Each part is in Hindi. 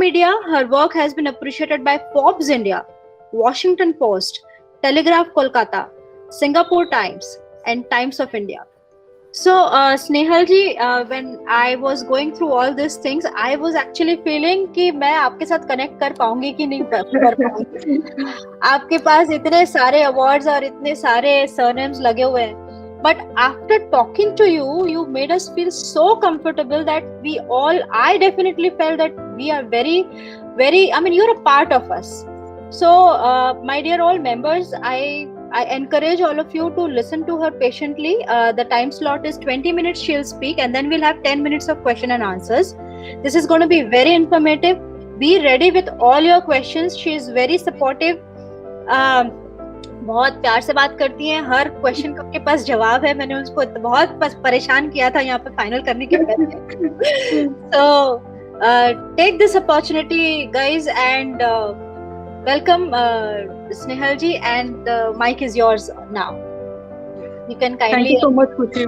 media, her work has been appreciated by Forbes India, Washington Post, Telegraph Kolkata, Singapore Times, and Times of India. So, Snehal ji, when I was going through all these things, I was actually feeling कि मैं आपके साथ connect कर पाऊंगी कि नहीं कर पाऊंगी. आपके पास इतने सारे awards और इतने सारे surnames लगे हुए हैं. But after talking to you, you made us feel so comfortable that I definitely felt that we are very, very, I mean, you're a part of us. So, my dear all members, I encourage all of you to listen to her patiently. The time slot is 20 minutes she'll speak, and then we'll have 10 minutes of question and answers. This is going to be very informative. Be ready with all your questions. She is very supportive. बहुत प्यार से बात करती हैं. हर क्वेश्चन का के पास जवाब है. मैंने उसको बहुत परेशान किया था यहाँ पे फाइनल करने के पहले. So take this opportunity, guys, and welcome Snehal ji, and the mic is yours now. You can kindly. Thank you so much, Khushi.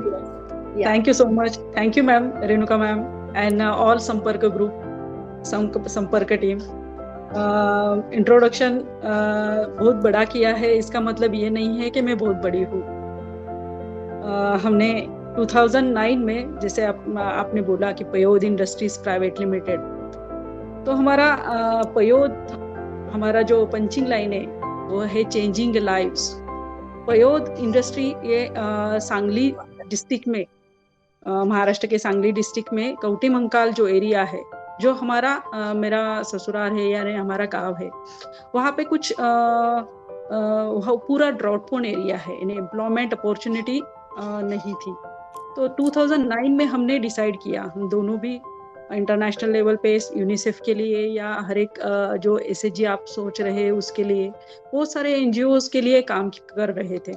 Yeah. Thank you so much. Thank you, ma'am, Renuka ma'am, and all Samparka group, Samparka team. Introduction बहुत बड़ा किया है, इसका मतलब ये नहीं है कि मैं बहुत बड़ी हूँ. हमने 2009 में, जैसे आपने बोला कि पयोद इंडस्ट्रीज प्राइवेट लिमिटेड, तो हमारा पयोद, हमारा जो पंचिंग लाइन है वो है चेंजिंग लाइव्स. पयोद इंडस्ट्री ये सांगली डिस्ट्रिक्ट में, महाराष्ट्र के सांगली डिस्ट्रिक्ट में कवटी मंकाल जो एरिया है, जो हमारा मेरा ससुराल है यानी हमारा गांव है, वहाँ पे कुछ पूरा ड्रॉट प्रोन एरिया है, यानी एम्प्लॉयमेंट अपॉर्चुनिटी नहीं थी. तो 2009 में हमने डिसाइड किया, हम दोनों भी इंटरनेशनल लेवल पे यूनिसेफ के लिए या हर एक जो एसएचजी आप सोच रहे हैं उसके लिए, बहुत सारे एनजीओज के लिए काम कर रहे थे.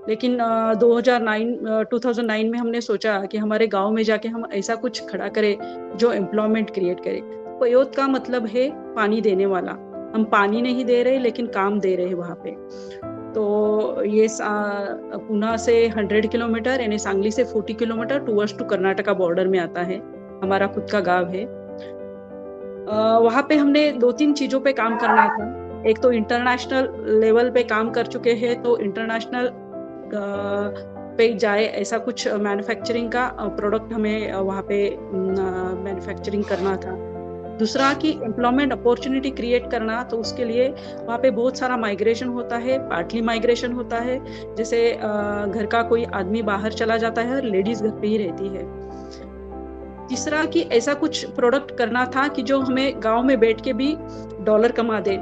लेकिन 2009 में हमने सोचा कि हमारे गांव में जाके हम ऐसा कुछ खड़ा करें जो एम्प्लॉयमेंट क्रिएट करे. पयोद का मतलब है पानी देने वाला. हम पानी नहीं दे रहे लेकिन काम दे रहे हैं वहाँ पे. तो ये पुणे से 100 किलोमीटर यानी सांगली से 40 kilometre towards to Karnataka border में आता है. हमारा खुद का गांव है. वहाँ पे हमने 2-3 चीजों पे काम करना था. एक तो इंटरनेशनल लेवल पे काम कर चुके हैं, तो इंटरनेशनल पे जाए ऐसा कुछ मैन्युफैक्चरिंग का प्रोडक्ट हमें वहाँ पे मैन्युफैक्चरिंग करना था. दूसरा कि एम्प्लॉयमेंट अपॉर्चुनिटी क्रिएट करना, तो उसके लिए वहाँ पे बहुत सारा माइग्रेशन होता है, पार्टली माइग्रेशन होता है, जैसे घर का कोई आदमी बाहर चला जाता है और लेडीज घर पे ही रहती है. तीसरा कि ऐसा कुछ प्रोडक्ट करना था कि जो हमें गांव में बैठ के भी डॉलर कमा दे,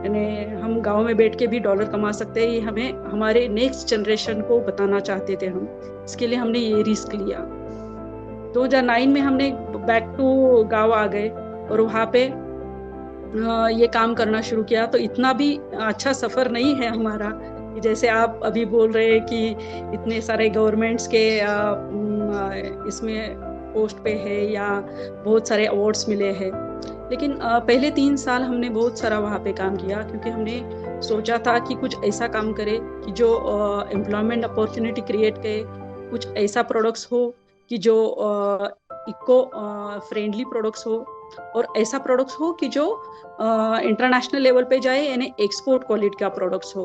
यानी हम गांव में बैठ के भी डॉलर कमा सकते हैं. ये हमें हमारे नेक्स्ट जनरेशन को बताना चाहते थे हम. इसके लिए हमने ये रिस्क लिया. 2009 में हमने बैक टू गांव आ गए और वहाँ पे ये काम करना शुरू किया. तो इतना भी अच्छा सफ़र नहीं है हमारा, जैसे आप अभी बोल रहे हैं कि इतने सारे गवर्नमेंट्स के इसमें पोस्ट पे है या बहुत सारे अवार्ड्स मिले हैं. लेकिन पहले 3 साल हमने बहुत सारा वहाँ पे काम किया, क्योंकि हमने सोचा था कि कुछ ऐसा काम करे कि जो एम्प्लॉयमेंट अपॉर्चुनिटी क्रिएट करे, कुछ ऐसा प्रोडक्ट्स हो कि जो इको फ्रेंडली प्रोडक्ट्स हो, और ऐसा प्रोडक्ट्स हो कि जो इंटरनेशनल लेवल पे जाए, यानी एक्सपोर्ट क्वालिटी का प्रोडक्ट्स हो.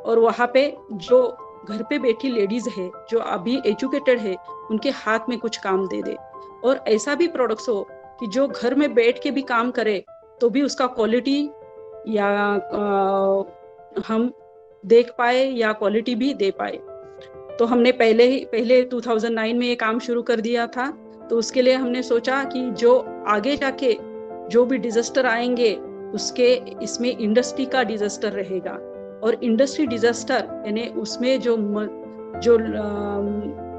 और वहाँ पे जो घर पे बैठी लेडीज है जो अभी एजुकेटेड है, उनके हाथ में कुछ काम दे दे. और ऐसा भी प्रोडक्ट्स हो कि जो घर में बैठ के भी काम करे तो भी उसका क्वालिटी या हम देख पाए या क्वालिटी भी दे पाए. तो हमने पहले 2009 में ये काम शुरू कर दिया था. तो उसके लिए हमने सोचा कि जो आगे जाके जो भी डिजास्टर आएंगे उसके इसमें इंडस्ट्री का डिजास्टर रहेगा. और इंडस्ट्री डिजास्टर यानी उसमें जो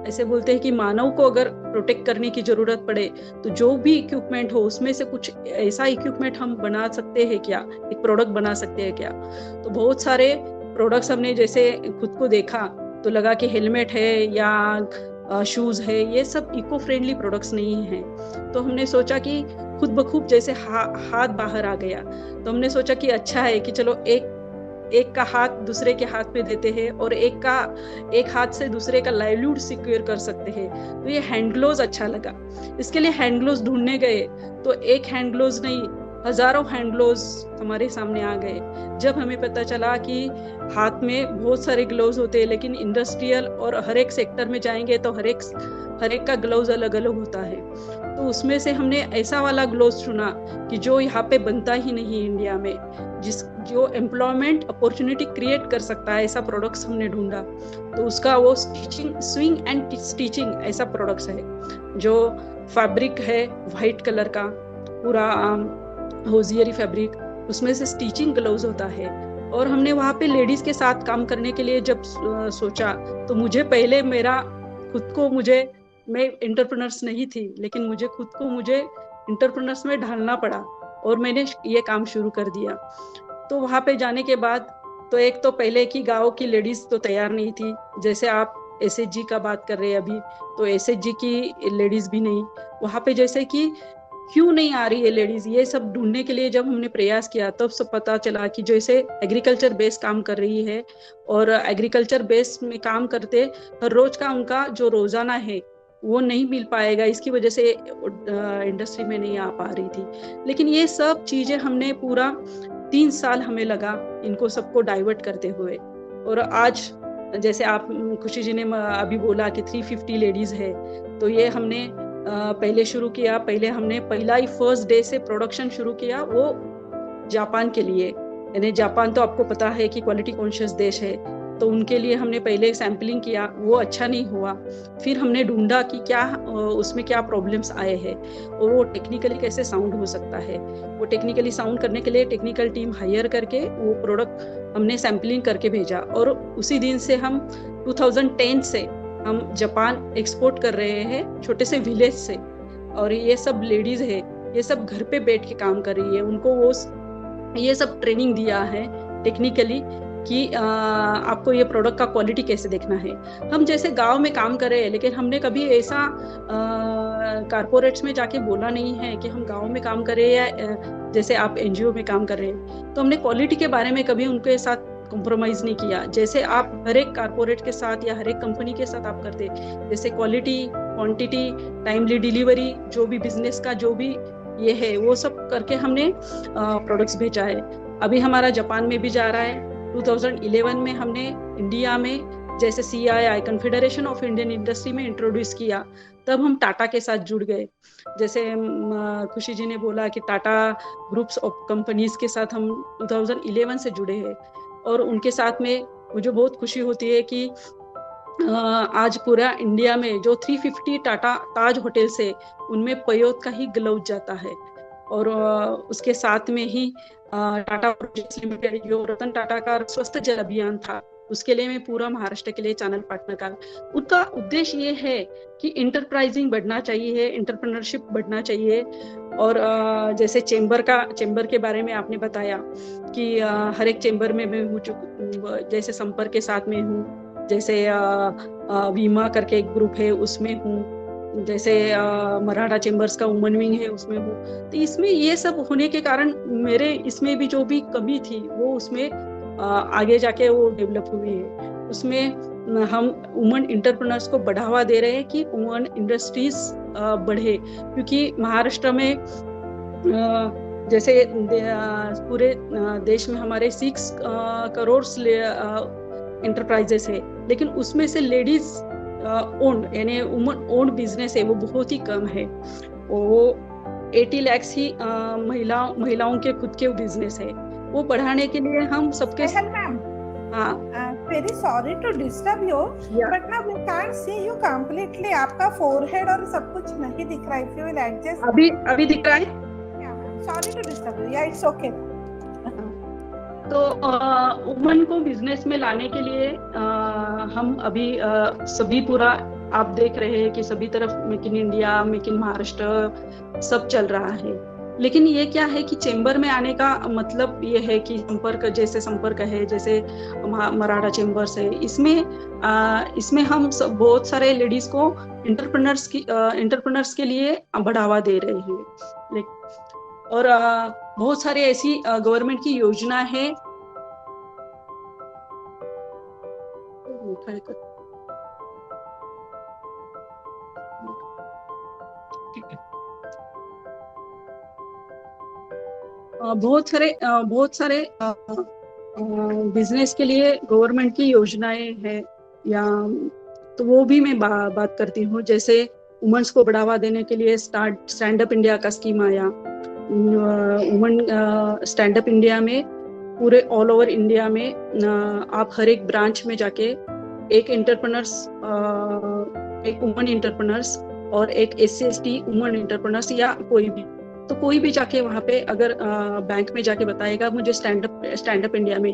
ऐसे बोलते हैं कि मानव को अगर प्रोटेक्ट करने की जरूरत पड़े, तो जो भी इक्विपमेंट हो उसमें से कुछ ऐसा इक्विपमेंट हम बना सकते हैं क्या, एक प्रोडक्ट बना सकते हैं क्या. तो बहुत सारे प्रोडक्ट्स हमने जैसे खुद को देखा तो लगा कि हेलमेट है या शूज है, ये सब इको फ्रेंडली प्रोडक्ट्स नहीं हैं. तो हमने सोचा कि खुद ब खुद जैसे हाथ बाहर आ गया. तो हमने सोचा कि अच्छा है कि चलो एक का हाथ दूसरे के हाथ पे देते हैं और एक हाथ से दूसरे का लाइवलीहुड सिक्योर कर सकते हैं. तो ये हैंड ग्लोव्स अच्छा लगा. इसके लिए हैंड ग्लोव्स ढूंढने गए तो एक हैंड ग्लोव्स नहीं, हजारों हैंड ग्लोव्स हमारे सामने आ गए। जब हमें पता चला कि हाथ में बहुत सारे ग्लोव्स होते हैं, लेकिन इंडस्ट्रियल और हर एक सेक्टर में जाएंगे तो हर एक का ग्लोव्स अलग अलग होता है। तो उसमें से हमने ऐसा वाला ग्लोव्स चुना कि जो यहाँ पे बनता ही नहीं इंडिया में, जो एम्प्लॉयमेंट अपॉर्चुनिटी क्रिएट कर सकता है, ऐसा प्रोडक्ट्स हमने ढूंढा। तो उसका वो स्विंग एंड स्टिचिंग ऐसा प्रोडक्ट्स है, जो फैब्रिक है वाइट कलर का पूरा होजियरी फैब्रिक, उसमें से स्टिचिंग ग्लोव्स होता है। और हमने वहाँ पे लेडीज के साथ काम करने के लिए जब सोचा, तो मुझे पहले मैं एंटरप्रेन्योर्स नहीं थी, लेकिन मुझे एंटरप्रेन्योर्स में ढालना पड़ा और मैंने ये काम शुरू कर दिया। तो वहाँ पे जाने के बाद तो एक तो पहले की गाँव की लेडीज तो तैयार नहीं थी। जैसे आप एसएचजी का बात कर रहे हैं अभी, तो एसएचजी की लेडीज भी नहीं वहाँ पे। जैसे कि क्यों नहीं आ रही है लेडीज, ये सब ढूंढने के लिए जब हमने प्रयास किया तब सब पता चला कि जैसे एग्रीकल्चर बेस काम कर रही है, और एग्रीकल्चर बेस में काम करते हर रोज का उनका जो रोजाना है वो नहीं मिल पाएगा, इसकी वजह से इंडस्ट्री में नहीं आ पा रही थी। लेकिन ये सब चीजें हमने पूरा 3 साल हमें लगा इनको सबको डाइवर्ट करते हुए। और आज जैसे आप खुशी जी ने अभी बोला कि 350 लेडीज है, तो ये हमने पहले शुरू किया। पहला ही फर्स्ट डे से प्रोडक्शन शुरू किया, वो जापान के लिए। यानी जापान तो आपको पता है कि क्वालिटी कॉन्शियस देश है, तो उनके लिए हमने पहले सैम्पलिंग किया, वो अच्छा नहीं हुआ। फिर हमने ढूंढा कि क्या उसमें क्या प्रॉब्लम्स आए हैं और वो टेक्निकली कैसे साउंड हो सकता है। वो टेक्निकली साउंड करने के लिए टेक्निकल टीम हायर करके वो प्रोडक्ट हमने सैम्पलिंग करके भेजा, और उसी दिन से हम 2010 से हम जापान एक्सपोर्ट कर रहे हैं, छोटे से विलेज से। और ये सब लेडीज है, ये सब घर पे बैठ के काम कर रही है। उनको वो ये सब ट्रेनिंग दिया है टेक्निकली कि आपको ये प्रोडक्ट का क्वालिटी कैसे देखना है। हम जैसे गांव में काम कर रहे हैं, लेकिन हमने कभी ऐसा कारपोरेट्स में जाके बोला नहीं है कि हम गांव में काम कर रहे हैं, या जैसे आप एनजीओ में काम कर रहे हैं। तो हमने क्वालिटी के बारे में कभी उनके साथ कॉम्प्रोमाइज नहीं किया, जैसे आप हर एक कारपोरेट के साथ या हर एक कंपनी के साथ आप करते, जैसे क्वालिटी, क्वांटिटी, टाइमली डिलीवरी, जो भी बिजनेस का जो भी ये है वो सब करके हमने प्रोडक्ट्स भेजा है। अभी हमारा जापान में भी जा रहा है। 2011 में हमने इंडिया में जैसे CII confederation of Indian industry में इंट्रोड्यूस किया, तब हम टाटा के साथ जुड़ गए। जैसे खुशी जी ने बोला कि टाटा ग्रुप्स ऑफ कंपनीज के साथ हम 2011 से जुड़े हैं, और उनके साथ में मुझे बहुत खुशी होती है कि आज पूरा इंडिया में जो 350 टाटा ताज होटल्स है, उनमें पयोत का ही ग्लव जाता है। और उसके साथ में ही टाटा प्रोजेक्ट्स लिमिटेड, जो रतन टाटा का स्वस्थ जल अभियान था, उसके लिए मैं पूरा महाराष्ट्र के लिए चैनल पार्टनर का। उनका उद्देश्य ये है कि इंटरप्राइजिंग बढ़ना चाहिए, इंटरप्रेन्योरशिप बढ़ना चाहिए। और जैसे चेंबर के बारे में आपने बताया कि हर एक चेंबर में मैं हूँ, जैसे संपर्क के साथ में हूँ, जैसे वीमा करके एक ग्रुप है उसमें हूँ, जैसे मराठा चेंबर्स का वुमन विंग है उसमें हूँ। तो इसमें ये सब होने के कारण मेरे इसमें भी जो भी कमी थी वो उसमें आगे जाके वो डेवलप हुई है। उसमें हम वुमन इंटरप्रेन्योर्स को बढ़ावा दे रहे हैं कि वुमन इंडस्ट्रीज बढ़े, क्योंकि महाराष्ट्र में जैसे पूरे देश में हमारे 6 करोड़ इंटरप्राइजेस है, लेकिन उसमें से लेडीज ओन यानी वुमन ओन बिजनेस है वो बहुत ही कम है। वो 80 लाख ही महिलाओं के खुद के बिजनेस है। वो बढ़ाने के लिए हम सबके मैम, हाँ, very sorry to disturb you, but ना we can't see you completely. आपका फोरहेड और सब कुछ नहीं दिख रहा है। If you will adjust. अभी दिख रहा है? Sorry to disturb you. Yeah it's okay. तो वुमन को बिजनेस में लाने के लिए हम अभी सभी पूरा आप देख रहे हैं कि सभी तरफ make in India, make in Maharashtra सब चल रहा है। लेकिन ये क्या है कि चेंबर में आने का मतलब ये है कि संपर्क है, जैसे मराठा चेंबर्स है, इसमें हम बहुत सारे लेडीज को इंटरप्रेन्योर्स के लिए बढ़ावा दे रहे हैं। और बहुत सारे ऐसी गवर्नमेंट की योजना है। बहुत सारे बिजनेस के लिए गवर्नमेंट की योजनाएं हैं, या तो वो भी मैं बात करती हूँ। जैसे वुमेन्स को बढ़ावा देने के लिए स्टैंड अप इंडिया का स्कीम आया। वुमेन स्टैंड अप इंडिया में पूरे ऑल ओवर इंडिया में आप हर एक ब्रांच में जाके एक एंटरप्रेन्योर्स, एक वुमेन एंटरप्रेन्योर्स और एक SC/ST वुमेन एंटरप्रेन्योर्स, या कोई भी जाके वहाँ पे अगर बैंक में जाके बताएगा मुझे स्टैंड अप इंडिया में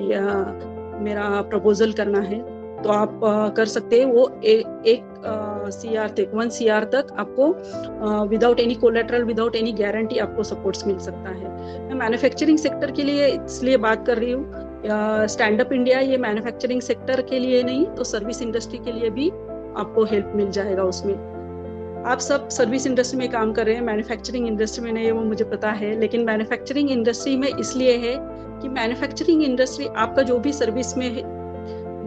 मेरा प्रपोजल करना है, तो आप कर सकते हैं। वो एक CR तक 1 CR तक आपको without any collateral, without any guarantee आपको सपोर्ट्स मिल सकता है। मैं मैन्युफैक्चरिंग सेक्टर के लिए इसलिए बात कर रही हूँ। स्टैंड अप इंडिया ये मैन्युफैक्चरिंग सेक्टर के लिए नहीं, तो सर्विस इंडस्ट्री के लिए भी आपको हेल्प मिल जाएगा उसमें। आप सब सर्विस इंडस्ट्री में काम कर रहे हैं, मैन्युफैक्चरिंग इंडस्ट्री में नहीं है, वो मुझे पता है। लेकिन मैन्युफैक्चरिंग इंडस्ट्री में इसलिए है कि मैन्युफैक्चरिंग इंडस्ट्री आपका जो भी सर्विस में है,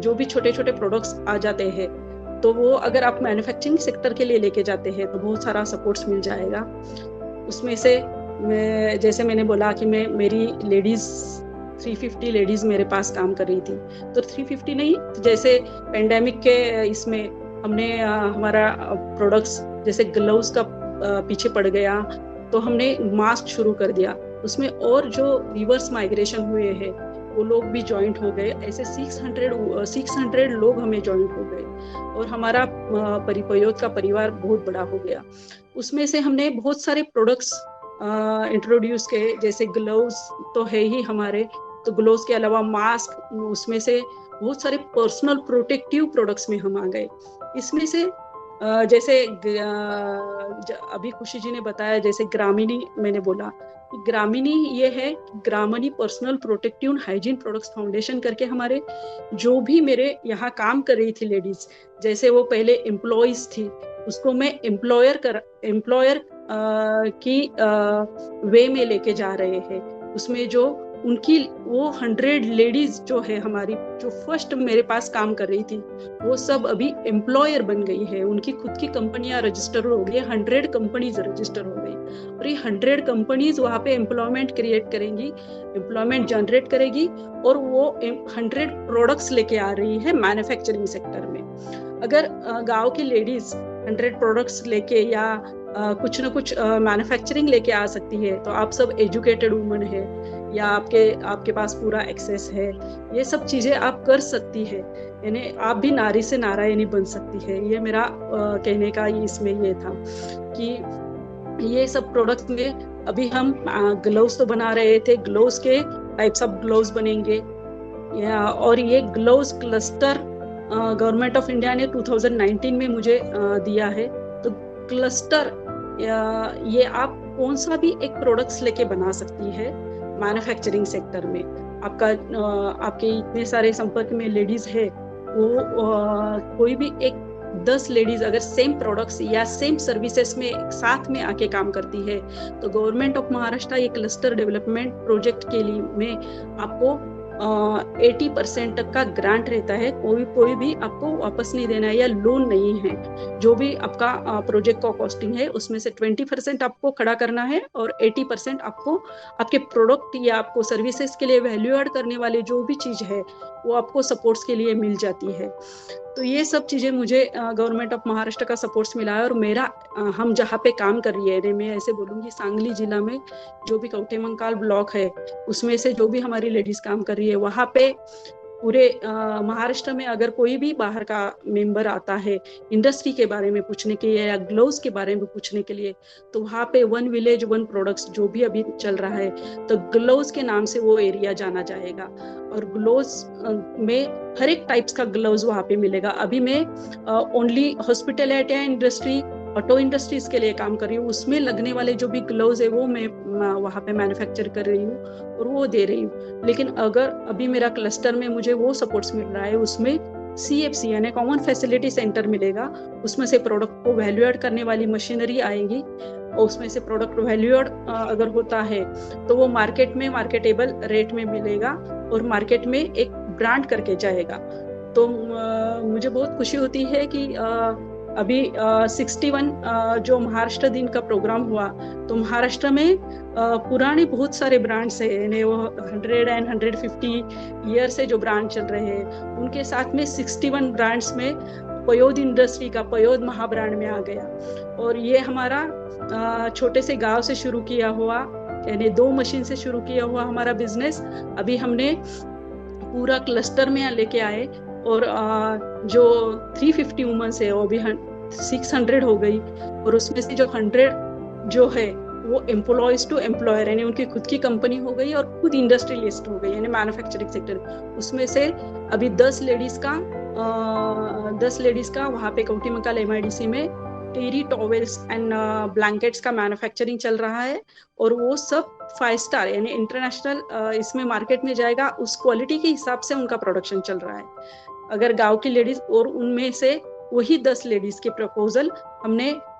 जो भी छोटे छोटे प्रोडक्ट्स आ जाते हैं, तो वो अगर आप मैन्युफैक्चरिंग सेक्टर के लिए लेके जाते हैं तो बहुत सारा सपोर्ट्स मिल जाएगा। उसमें से जैसे मैंने बोला कि मेरी लेडीज 350 लेडीज मेरे पास काम कर रही थी, तो 350 नहीं, जैसे पेंडेमिक के इसमें हमने हमारा प्रोडक्ट्स जैसे ग्लव्स का पीछे पड़ गया, तो हमने मास्क शुरू कर दिया। उसमें और जो रिवर्स माइग्रेशन हुए हैं वो लोग भी ज्वाइंट हो गए। ऐसे 600 लोग हमें ज्वाइंट हो गए और हमारा परिपयोत का परिवार बहुत बड़ा हो गया। उसमें से हमने बहुत सारे प्रोडक्ट्स इंट्रोड्यूस किए, जैसे ग्लव्स तो है ही हमारे, तो ग्लव्स के अलावा मास्क, उसमें से बहुत सारे पर्सनल प्रोटेक्टिव प्रोडक्ट्स में हम आ गए। इसमें से जैसे अभी खुशी जी ने बताया, जैसे ग्रामीणी, मैंने बोला ग्रामीणी ये है, Grameeni personal protective hygiene products foundation करके हमारे जो भी मेरे यहाँ काम कर रही थी लेडीज, जैसे वो पहले एम्प्लॉइज थी, उसको मैं एम्प्लॉयर की वे में लेके जा रहे हैं। उसमें जो उनकी वो 100 लेडीज जो है हमारी, जो फर्स्ट मेरे पास काम कर रही थी, वो सब अभी एम्प्लॉयर बन गई है, उनकी खुद की कंपनियां रजिस्टर हो गई, 100 कंपनीज रजिस्टर हो गई, और ये 100 कंपनीज वहाँ पे एम्प्लॉयमेंट क्रिएट करेंगी, एम्प्लॉयमेंट जनरेट करेगी, और वो 100 प्रोडक्ट्स लेके आ रही है मैन्युफैक्चरिंग सेक्टर में। अगर गांव की लेडीज 100 प्रोडक्ट्स लेके या कुछ ना कुछ मैन्युफैक्चरिंग लेके आ सकती है, तो आप सब एजुकेटेड वुमन है या आपके पास पूरा एक्सेस है, ये सब चीजें आप कर सकती है, यानी आप भी नारी से नारायणी बन सकती है। ये मेरा कहने का इसमें ये था कि ये सब प्रोडक्ट में अभी हम ग्लव्स तो बना रहे थे, ग्लव्स के टाइप्स ऑफ ग्लव्स बनेंगे, और ये gloves cluster government of India ने 2019 में मुझे दिया है। तो क्लस्टर ये आप कौन सा भी एक प्रोडक्ट्स लेके बना सकती है मैन्युफैक्चरिंग सेक्टर में। आपके इतने सारे संपर्क में लेडीज है, वो कोई भी एक 10 लेडीज अगर सेम प्रोडक्ट्स या सेम सर्विसेज में एक साथ में आके काम करती है, तो गवर्नमेंट ऑफ महाराष्ट्र ये क्लस्टर डेवलपमेंट प्रोजेक्ट के लिए में आपको 80% तक का ग्रांट रहता है, कोई भी आपको वापस नहीं देना है या लोन नहीं है। जो भी आपका प्रोजेक्ट का कॉस्टिंग है उसमें से 20% आपको खड़ा करना है और 80% आपको आपके प्रोडक्ट या आपको सर्विसेज के लिए वैल्यू ऐड करने वाले जो भी चीज है वो आपको सपोर्ट्स के लिए मिल जाती है। तो ये सब चीजें मुझे गवर्नमेंट ऑफ महाराष्ट्र का सपोर्ट्स मिला है। और मेरा हम जहाँ पे काम कर रही है, मैं ऐसे बोलूंगी सांगली जिला में जो भी कवठेमंकाल ब्लॉक है उसमें से जो भी हमारी लेडीज काम कर रही है, वहाँ पे पूरे महाराष्ट्र में अगर कोई भी बाहर का मेंबर आता है इंडस्ट्री के बारे में पूछने के लिए या ग्लोव्स के बारे में पूछने के लिए, तो वहाँ पे 1 विलेज 1 प्रोडक्ट्स जो भी अभी चल रहा है, तो ग्लोव्स के नाम से वो एरिया जाना जाएगा। और ग्लोव्स में हर एक टाइप्स का ग्लोव्स वहाँ पे मिलेगा। अभी मैं only hospitality industry, auto industries के लिए काम कर रही हूँ, उसमें लगने वाले जो भी ग्लव्स है वो मैं वहाँ पे मैन्युफैक्चर कर रही हूँ और वो दे रही हूँ। लेकिन अगर अभी मेरा क्लस्टर में मुझे वो सपोर्ट्स मिल रहा है, उसमें CFC यानी कॉमन फैसिलिटी सेंटर मिलेगा, उसमें से प्रोडक्ट को वैल्यू ऐड करने वाली मशीनरी आएगी, और उसमें से प्रोडक्ट वैल्यू ऐड अगर होता है तो वो मार्केट में मार्केटेबल रेट में मिलेगा और मार्केट में एक ब्रांड करके जाएगा। तो मुझे बहुत खुशी होती है कि अभी 61 जो महाराष्ट्र दिन का प्रोग्राम हुआ, तो महाराष्ट्र में पुराने बहुत सारे ब्रांड्स है, यानी वो 100 and 150 ईयर से जो ब्रांड चल रहे हैं, उनके साथ में 61 ब्रांड्स में पयोद इंडस्ट्री का पयोद महाब्रांड में आ गया। और ये हमारा छोटे से गांव से शुरू किया हुआ, यानी 2 मशीन से शुरू किया हुआ हमारा बिजनेस, अभी हमने पूरा क्लस्टर में लेके आए। और जो 350 वुमेन्स है वो भी 600 हो गई, और उसमें से जो 100 जो है वो एम्प्लॉयज टू एम्प्लॉयर, यानी उनकी खुद की कंपनी हो गई और खुद इंडस्ट्रियलिस्ट हो गई, यानी मैन्युफैक्चरिंग सेक्टर। उसमें से अभी 10 लेडीज का वहाँ पे कौटिमकाल MIDC में टेरी टॉवेल्स एंड ब्लैंकेट्स का मैन्युफैक्चरिंग चल रहा है, और वो सब 5 स्टार यानी इंटरनेशनल इसमें मार्केट में जाएगा, उस क्वालिटी के हिसाब से उनका प्रोडक्शन चल रहा है। अगर गांव की लेडीज, और उनमें से वही 10 लेडीज के प्रपोजल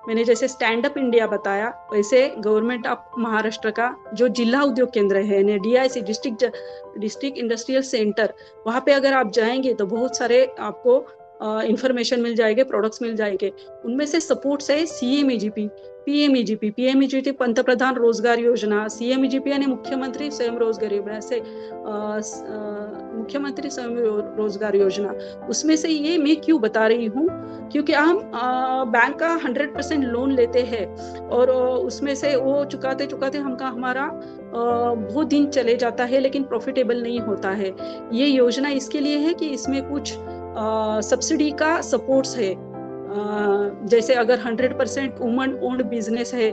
मैंने जैसे स्टैंड अप इंडिया बताया, वैसे गवर्नमेंट ऑफ महाराष्ट्र का जो जिला उद्योग केंद्र है, यानी DIC डिस्ट्रिक्ट इंडस्ट्रियल सेंटर, वहाँ पे अगर आप जाएंगे तो बहुत सारे आपको इंफॉर्मेशन मिल जाएंगे, प्रोडक्ट्स मिल जाएंगे। उनमें से सपोर्ट्स है CMEGP, PMEGP पंतप्रधान रोजगार योजना, CMEGP यानी मुख्यमंत्री स्वयं रोजगार योजना से मुख्यमंत्री स्वयं रोजगार योजना। उसमें से ये मैं क्यों बता रही हूँ, क्योंकि हम बैंक का 100% लोन लेते हैं, और उसमें से वो चुकाते हमारा बहुत दिन चले जाता है, लेकिन प्रॉफिटेबल नहीं होता है। ये योजना इसके लिए है कि इसमें कुछ सब्सिडी का सपोर्ट्स है। जैसे अगर 100% वुमन ओन्ड बिजनेस है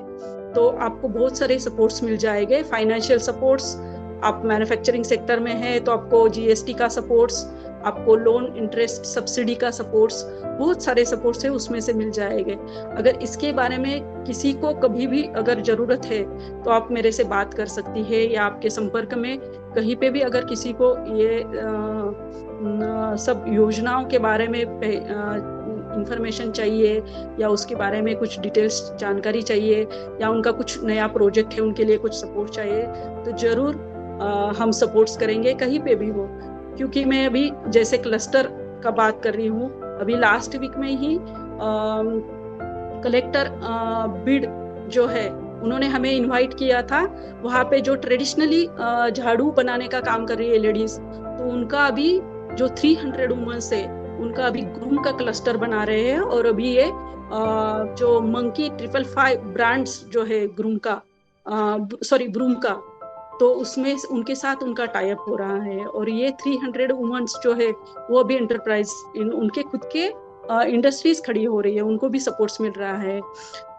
तो आपको बहुत सारे सपोर्ट्स मिल जाएंगे, फाइनेंशियल सपोर्ट्स। आप मैन्युफैक्चरिंग सेक्टर में है तो आपको GST का सपोर्ट्स, आपको लोन इंटरेस्ट सब्सिडी का सपोर्ट्स, बहुत सारे सपोर्ट्स है उसमें से मिल जाएंगे। अगर इसके बारे में किसी को कभी भी अगर जरूरत है तो आप मेरे से बात कर सकती है, या आपके संपर्क में कहीं पे भी अगर किसी को ये सब योजनाओं के बारे में इंफॉर्मेशन चाहिए, या उसके बारे में कुछ डिटेल्स जानकारी चाहिए, या उनका कुछ नया प्रोजेक्ट है उनके लिए कुछ सपोर्ट चाहिए, तो जरूर हम सपोर्ट्स करेंगे कहीं पे भी हो। क्योंकि मैं अभी जैसे क्लस्टर का बात कर रही हूँ, अभी लास्ट वीक में ही कलेक्टर बिड जो है उन्होंने हमें इनवाइट किया था, वहाँ पे जो ट्रेडिशनली झाड़ू बनाने का काम कर रही है लेडीज, तो उनका अभी जो 300 वुमेन्स है उनका अभी ग्रूम का क्लस्टर बना रहे हैं। और अभी ये जो मंकी 555 ब्रांड्स जो है ब्रूम का, तो उसमें उनके साथ उनका टाई अप हो रहा है। और ये 300 वुमेन्स जो है वो अभी एंटरप्राइज उनके खुद के इंडस्ट्रीज खड़ी हो रही है, उनको भी सपोर्ट्स मिल रहा है।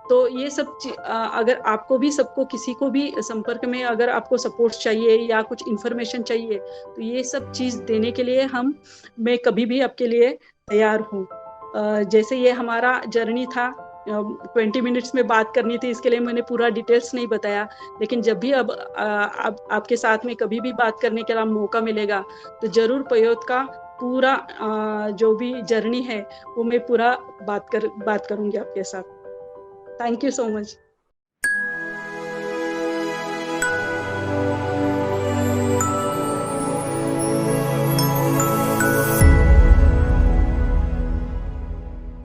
तो ये सब अगर आपको भी सबको किसी को भी संपर्क में अगर आपको सपोर्ट चाहिए या कुछ इन्फॉर्मेशन चाहिए, तो ये सब चीज देने के लिए मैं कभी भी आपके लिए तैयार हूँ। जैसे ये हमारा जर्नी था, 20 मिनट्स में बात करनी थी, इसके लिए मैंने पूरा डिटेल्स नहीं बताया, लेकिन जब भी अब आपके साथ में कभी भी बात करने के लिए मौका मिलेगा तो जरूर पयोद का पूरा जो भी जर्नी है वो मैं पूरा बात करूंगी आपके साथ। Thank you so much.